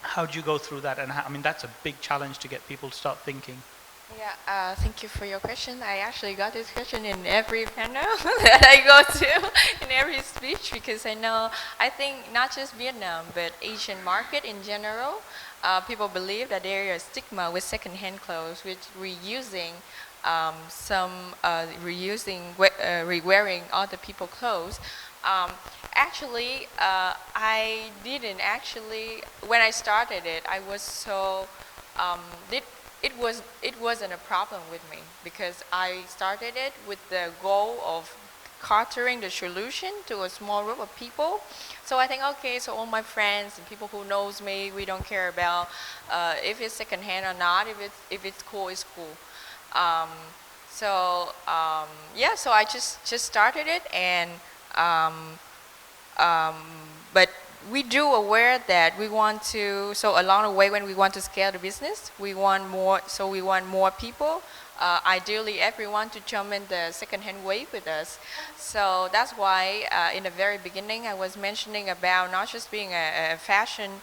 [SPEAKER 7] How do you go through that? And that's a big challenge to get people to start thinking.
[SPEAKER 3] Yeah, thank you for your question. I actually got this question in every panel that I go to, in every speech, because I think not just Vietnam, but Asian market in general, people believe that there is a stigma with second-hand clothes, with reusing re-wearing other people's clothes. Actually, I didn't actually, when I started it, I was so, it wasn't a problem with me, because I started it with the goal of catering the solution to a small group of people. So I think, okay, so all my friends and people who knows me, we don't care about if it's secondhand or not. If it's cool, it's cool. So I just started it, and but we do aware that we want to, so along the way when we want to scale the business, we want more people, ideally everyone, to jump in the second-hand wave with us. So that's why in the very beginning I was mentioning about not just being a fashion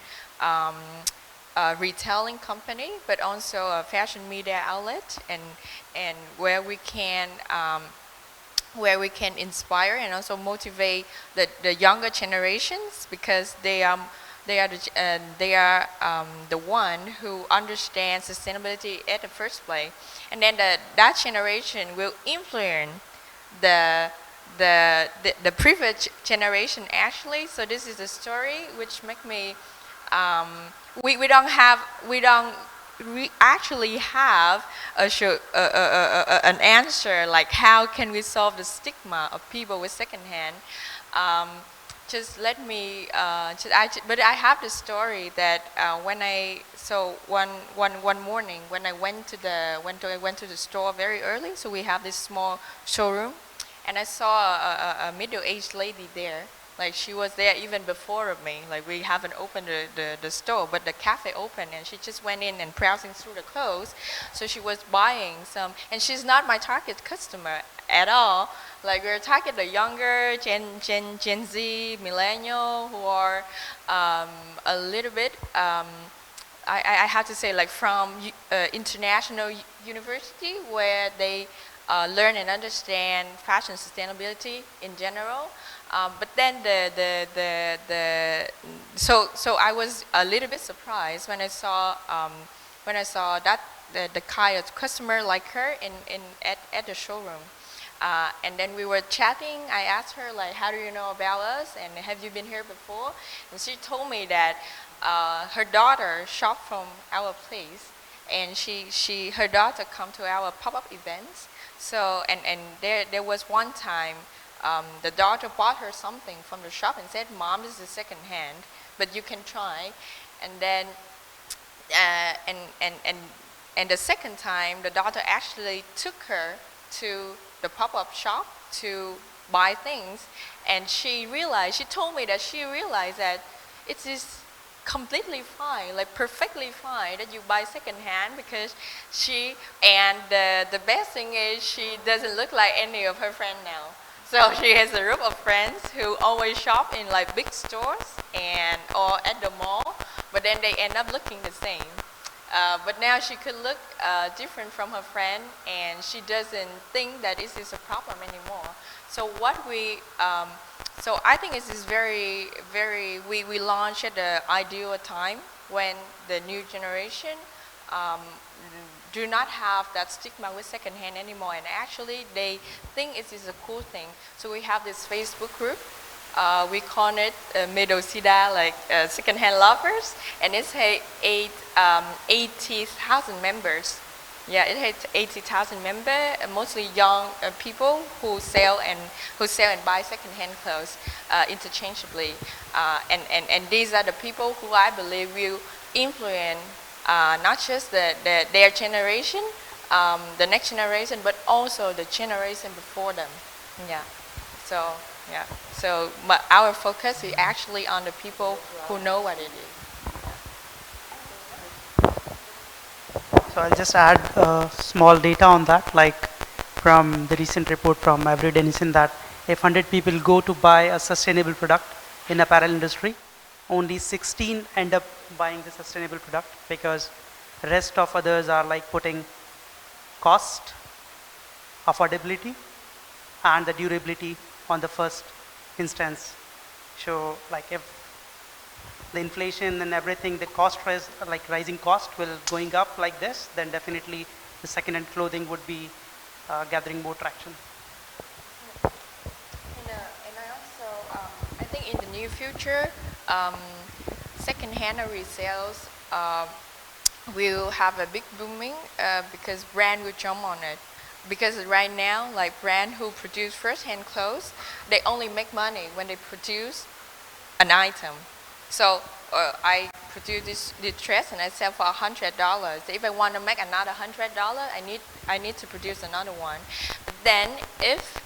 [SPEAKER 3] retailing company, but also a fashion media outlet, and where we can inspire and also motivate the younger generations, because they are the one who understands sustainability at the first place, and then that generation will influence the previous generation actually. So this is a story which make me we actually have an answer, like how can we solve the stigma of people with secondhand. Just let me, but I have the story that one morning when I went to the store very early, so we have this small showroom, and I saw a middle-aged lady there. Like, she was there even before of me. Like, we haven't opened the store, but the cafe opened, and she just went in and browsing through the clothes. So she was buying some, and she's not my target customer at all. Like, we're targeting the younger Gen Z, millennial, who are a little bit, I have to say, like, from international university, where they learn and understand fashion sustainability in general. But then so I was a little bit surprised when I saw that the kind of customer like her at the showroom. And then we were chatting. I asked her, like, how do you know about us? And have you been here before? And she told me that her daughter shopped from our place. And her daughter come to our pop-up events. So, and there was one time, the daughter bought her something from the shop and said, Mom, this is second hand, but you can try. And then, and the second time, the daughter actually took her to the pop-up shop to buy things. And she told me that she realized that it is completely fine, like perfectly fine that you buy second hand, because the best thing is she doesn't look like any of her friends now. So she has a group of friends who always shop in like big stores or at the mall, but then they end up looking the same. But now she could look different from her friend, and she doesn't think that this is a problem anymore. So so I think it is very, very, we launched at the ideal time when the new generation do not have that stigma with secondhand anymore, and actually they think it is a cool thing. So we have this Facebook group. We call it Medosida, like secondhand lovers, and it's 80,000 members. Yeah, it has 80,000 members, mostly young people who sell and buy secondhand clothes interchangeably. And these are the people who I believe will influence not just their generation, the next generation, but also the generation before them. Yeah. So our focus is actually on the people who know what it is.
[SPEAKER 6] So I'll just add small data on that, like from the recent report from Avery Dennison, that if 100 people go to buy a sustainable product in apparel industry, only 16 end up buying the sustainable product, because rest of others are like putting cost, affordability, and the durability on the first instance. So like if the inflation and everything, the cost rise, like rising cost will going up like this, then definitely the second-hand clothing would be gathering more traction.
[SPEAKER 3] And I also, I think in the near future, second-hand resales will have a big booming because brand will jump on it. Because right now, like brand who produce first-hand clothes, they only make money when they produce an item. So I produce this dress and I sell for $100. If I want to make another $100, I need to produce another one. But then if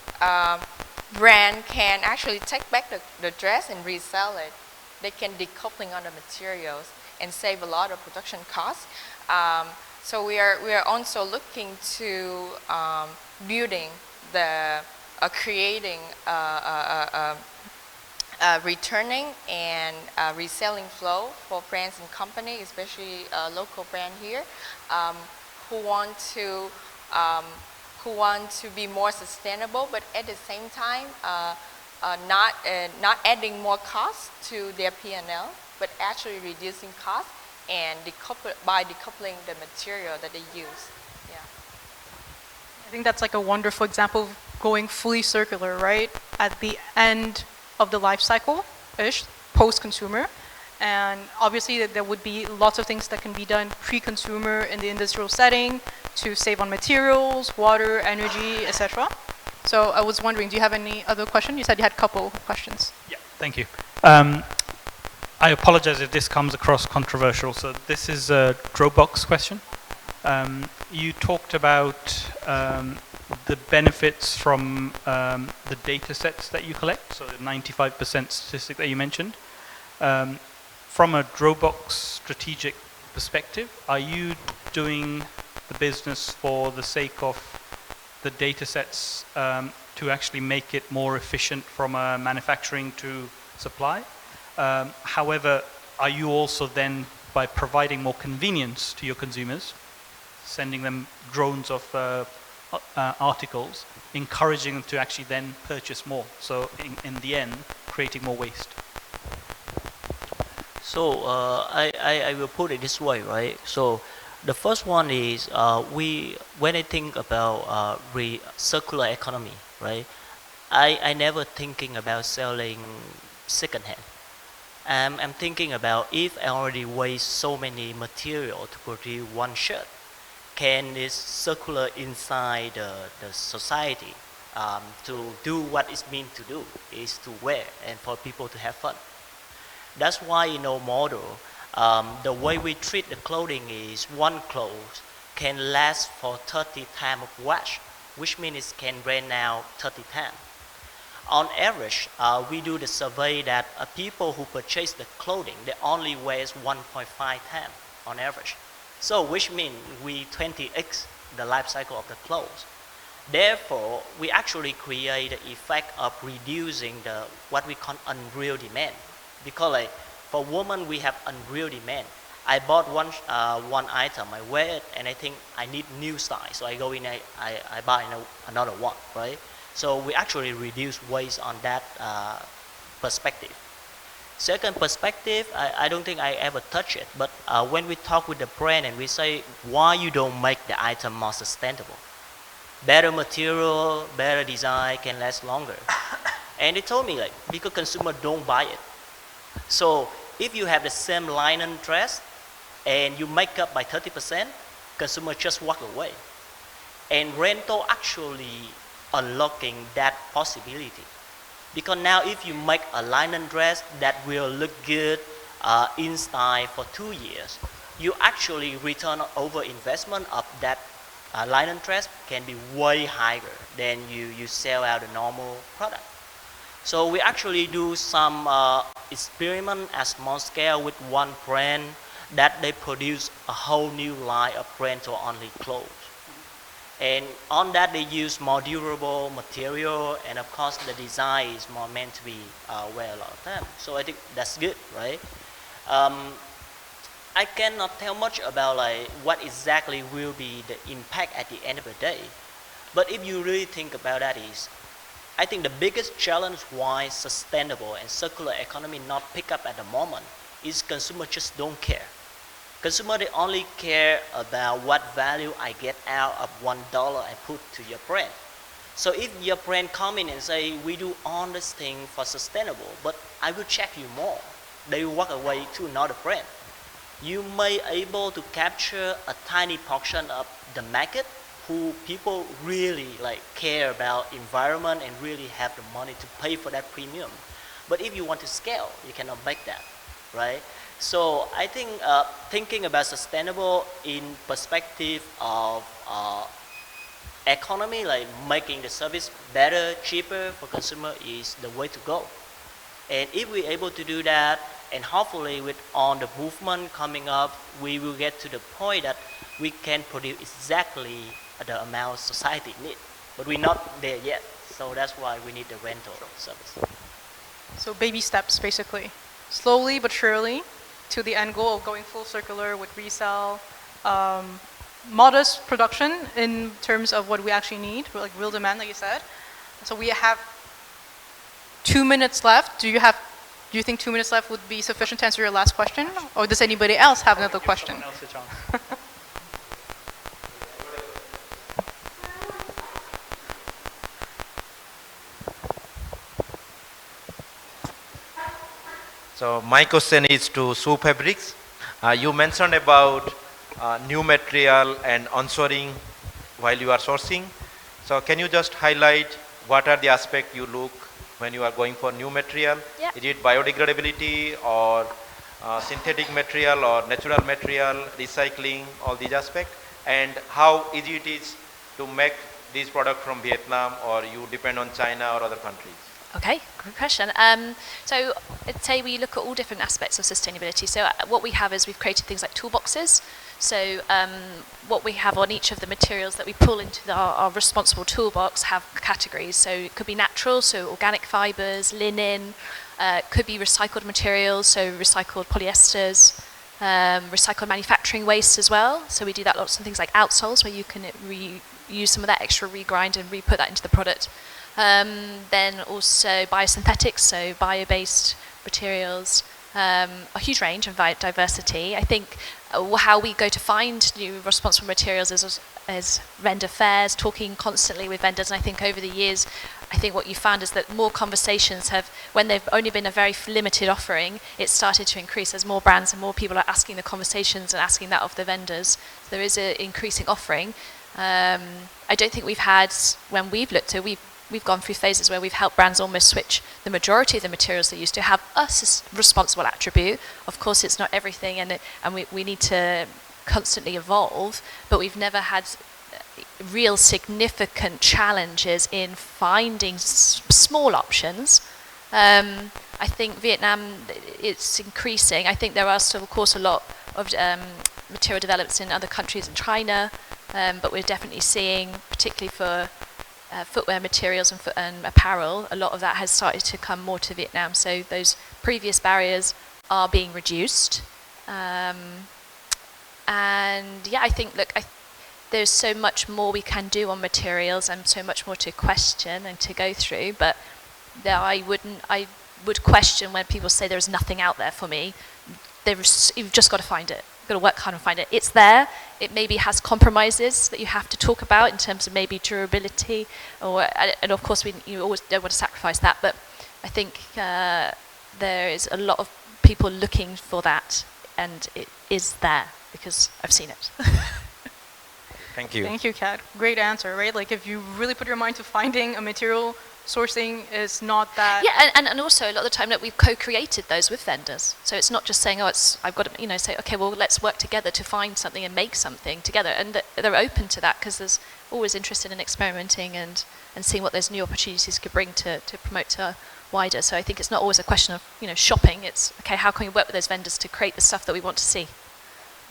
[SPEAKER 3] brand can actually take back the dress and resell it, they can decoupling on the materials and save a lot of production costs. So we are also looking to building creating returning and reselling flow for brands and companies, especially local brand here, who want to be more sustainable, but at the same time not adding more costs to their P&L, but actually reducing costs and by decoupling the material that they use. Yeah.
[SPEAKER 2] I think that's like a wonderful example of going fully circular, right? At the end of the life cycle-ish, post-consumer. And obviously there would be lots of things that can be done pre-consumer in the industrial setting to save on materials, water, energy, etc. So I was wondering, do you have any other question? You said you had a couple questions.
[SPEAKER 7] Yeah, thank you. I apologize if this comes across controversial. So this is a Dropbox question. You talked about the benefits from the data sets that you collect, so the 95% statistic that you mentioned. From a Dropbox strategic perspective, are you doing the business for the sake of the data sets to actually make it more efficient from a manufacturing to supply? However, are you also then, by providing more convenience to your consumers, sending them drones of articles, encouraging them to actually then purchase more, so in the end creating more waste?
[SPEAKER 5] So I will put it this way, right? So the first one is when I think about circular economy, right? I never thinking about selling secondhand. I'm thinking about if I already waste so many material to produce one shirt, can it circular inside the society to do what it's meant to do, is to wear and for people to have fun. That's why in our model, the way we treat the clothing is one clothes can last for 30 times of wash, which means it can rent out 30 times. On average, we do the survey that people who purchase the clothing, they only wears 1.5 times on average. So which means we 20x the life cycle of the clothes. Therefore, we actually create the effect of reducing the what we call unreal demand. Because like, for women, we have unreal demand. I bought one item, I wear it, and I think I need new style. So I go in, I buy another one, right? So we actually reduce waste on that perspective. Second perspective, I don't think I ever touch it, but when we talk with the brand and we say, why you don't make the item more sustainable? Better material, better design can last longer. And they told me like, because consumer don't buy it. So if you have the same linen dress and you make up by 30%, consumer just walk away. And rental actually unlocking that possibility. Because now if you make a linen dress that will look good in style for 2 years, you actually return over investment of that linen dress can be way higher than you sell out a normal product. So we actually do some experiment at small scale with one brand that they produce a whole new line of rental only clothes. And on that they use more durable material, and of course the design is more meant to be wear a lot of time. So I think that's good, right? I cannot tell much about like what exactly will be the impact at the end of the day. But if you really think about that is, I think the biggest challenge why sustainable and circular economy not pick up at the moment is consumers just don't care. Consumer, they only care about what value I get out of $1 I put to your brand. So if your brand come in and say, we do all this thing for sustainable, but I will check you more, they will walk away to another brand. You may able to capture a tiny portion of the market who people really like care about environment and really have the money to pay for that premium. But if you want to scale, you cannot make that, right? So I think thinking about sustainable in perspective of economy, like making the service better, cheaper for consumer is the way to go. And if we're able to do that, and hopefully with all the movement coming up, we will get to the point that we can produce exactly the amount society needs. But we're not there yet. So that's why we need the rental service.
[SPEAKER 2] So baby steps, basically. Slowly but surely to the end goal of going full circular with resell. Modest production in terms of what we actually need, like real demand, like you said. So we have 2 minutes left. Do you think 2 minutes left would be sufficient to answer your last question? Or does anybody else have another question?
[SPEAKER 1] So my question is to Sue Fabrics. You mentioned about new material and onshoring while you are sourcing. So can you just highlight what are the aspects you look when you are going for new material?
[SPEAKER 4] Yeah.
[SPEAKER 1] Is it biodegradability or synthetic material or natural material, recycling, all these aspects? And how easy it is to make these products from Vietnam, or you depend on China or other countries?
[SPEAKER 4] Okay, good question. So I'd say we look at all different aspects of sustainability. So what we have is we've created things like toolboxes. So what we have on each of the materials that we pull into our responsible toolbox have categories. So it could be natural, so organic fibers, linen, could be recycled materials, so recycled polyesters, recycled manufacturing waste as well. So we do that lots of things like outsoles, where you can use some of that extra regrind and re-put that into the product. Then also biosynthetics, so bio-based materials, a huge range of diversity. I think how we go to find new responsible materials is vendor fairs, talking constantly with vendors. And I think over the years, I think what you found is that more conversations have, when they've only been a very limited offering, it started to increase as more brands and more people are asking the conversations and asking that of the vendors. There is an increasing offering. I don't think we've had, when we've looked at, we've gone through phases where we've helped brands almost switch the majority of the materials they used to have us as responsible attribute. Of course, it's not everything, and we need to constantly evolve, but we've never had real significant challenges in finding small options. I think Vietnam, it's increasing. I think there are still, of course, a lot of material developments in other countries in China, but we're definitely seeing, particularly for footwear materials and apparel, a lot of that has started to come more to Vietnam. So those previous barriers are being reduced. And yeah, I think, look, there's so much more we can do on materials and so much more to question and to go through. But I would question when people say there's nothing out there for me. You've just got to find it. You've got to work hard and find it. It's there. It maybe has compromises that you have to talk about in terms of maybe durability, and of course you always don't want to sacrifice that. But I think there is a lot of people looking for that, and it is there because I've seen it.
[SPEAKER 1] Thank you.
[SPEAKER 2] Thank you, Kat. Great answer, right? Like if you really put your mind to finding a material, sourcing is not that.
[SPEAKER 4] Yeah, and also a lot of the time that we've co-created those with vendors. So it's not just saying, I've got to, say, okay, well, let's work together to find something and make something together. And they're open to that because there's always interested in experimenting and seeing what those new opportunities could bring to promote to wider. So I think it's not always a question of, shopping. It's, okay, how can we work with those vendors to create the stuff that we want to see?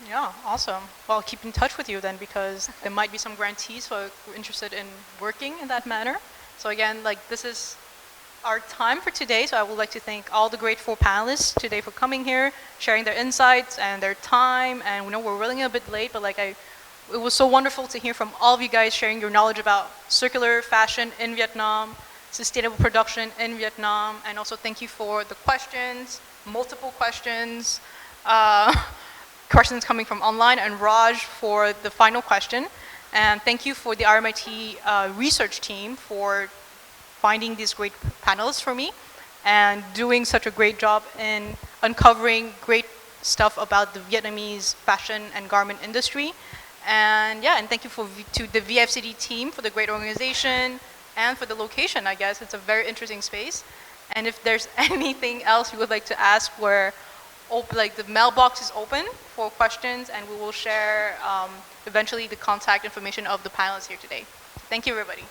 [SPEAKER 2] Yeah, awesome. Well, I'll keep in touch with you then because there might be some grantees who are interested in working in that manner. So again, this is our time for today. So I would like to thank all the great 4 panelists today for coming here, sharing their insights and their time. And we know we're running a bit late, but it was so wonderful to hear from all of you guys sharing your knowledge about circular fashion in Vietnam, sustainable production in Vietnam, and also thank you for the questions, multiple questions, questions coming from online, and Raj for the final question. And thank you for the RMIT research team for finding these great panelists for me and doing such a great job in uncovering great stuff about the Vietnamese fashion and garment industry. And yeah, and thank you to the VFCD team for the great organization and for the location, I guess. It's a very interesting space. And if there's anything else you would like to ask, the mailbox is open for questions, and we will share eventually the contact information of the panelists here today. Thank you, everybody.